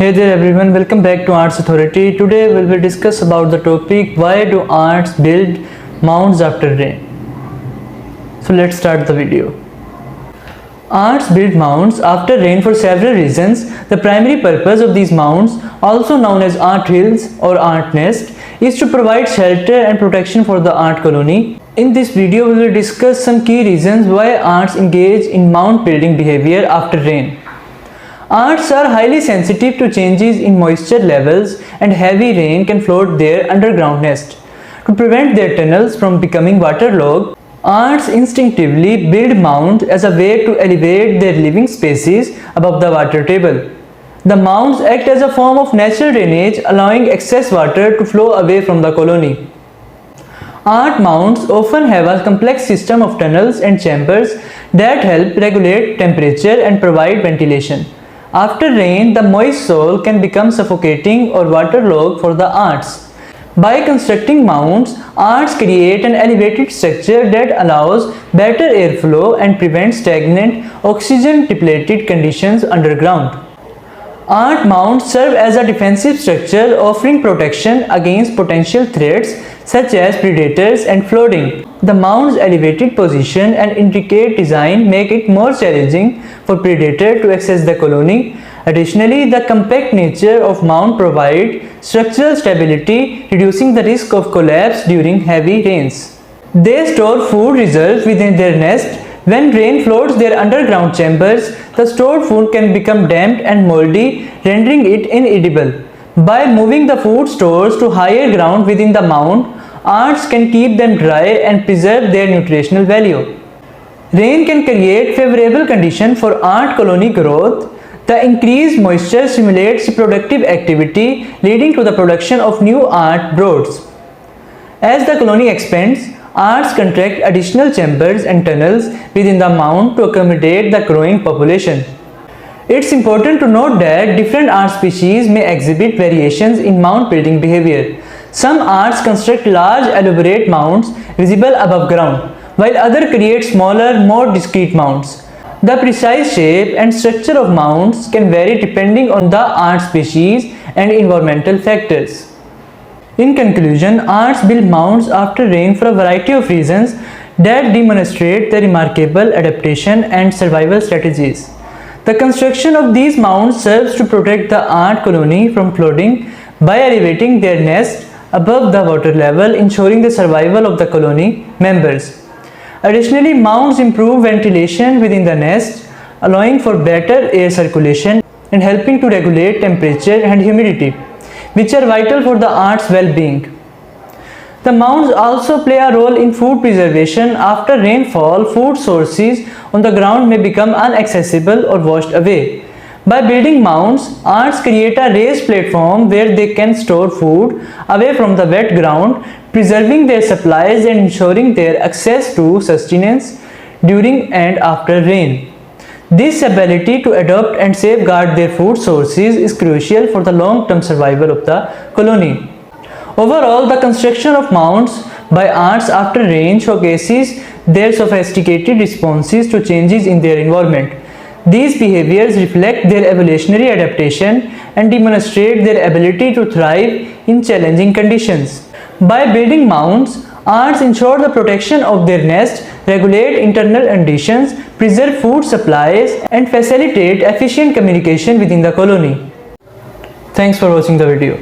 Hey there everyone, welcome back to Arts Authority. Today we will discuss about the topic why do ants build mounds after rain. So let's start the video. Ants build mounds after rain for several reasons. The primary purpose of these mounds, also known as ant hills or ant nest, is to provide shelter and protection for the ant colony. In this video we will discuss some key reasons why ants engage in mound building behavior after rain. Ants are highly sensitive to changes in moisture levels, and heavy rain can flood their underground nest. To prevent their tunnels from becoming waterlogged, ants instinctively build mounds as a way to elevate their living spaces above the water table. The mounds act as a form of natural drainage, allowing excess water to flow away from the colony. Ant mounds often have a complex system of tunnels and chambers that help regulate temperature and provide ventilation. After rain, the moist soil can become suffocating or waterlogged for the ants. By constructing mounds, ants create an elevated structure that allows better airflow and prevents stagnant, oxygen-depleted conditions underground. Ant mounds serve as a defensive structure, offering protection against potential threats such as predators and flooding. The mound's elevated position and intricate design make it more challenging for predators to access the colony. Additionally, the compact nature of mound provides structural stability, reducing the risk of collapse during heavy rains. They store food reserves within their nest. When rain floods their underground chambers, the stored food can become damp and moldy, rendering it inedible. By moving the food stores to higher ground within the mound, ants can keep them dry and preserve their nutritional value. Rain can create favorable conditions for ant colony growth. The increased moisture stimulates reproductive activity, leading to the production of new ant broods. As the colony expands, ants contract additional chambers and tunnels within the mound to accommodate the growing population. It's important to note that different ant species may exhibit variations in mound building behavior. Some ants construct large, elaborate mounds visible above ground, while others create smaller, more discreet mounds. The precise shape and structure of mounds can vary depending on the ant species and environmental factors. In conclusion, ants build mounds after rain for a variety of reasons that demonstrate their remarkable adaptation and survival strategies. The construction of these mounds serves to protect the ant colony from flooding by elevating their nest above the water level, ensuring the survival of the colony members. Additionally, mounds improve ventilation within the nest, allowing for better air circulation and helping to regulate temperature and humidity, which are vital for the ants' well-being. The mounds also play a role in food preservation. After rainfall, food sources on the ground may become inaccessible or washed away. By building mounds, ants create a raised platform where they can store food away from the wet ground, preserving their supplies and ensuring their access to sustenance during and after rain. This ability to adopt and safeguard their food sources is crucial for the long-term survival of the colony. Overall, the construction of mounds by ants after rain showcases their sophisticated responses to changes in their environment. These behaviors reflect their evolutionary adaptation and demonstrate their ability to thrive in challenging conditions. By building mounds, ants ensure the protection of their nest, regulate internal conditions, preserve food supplies, and facilitate efficient communication within the colony. Thanks for watching the video.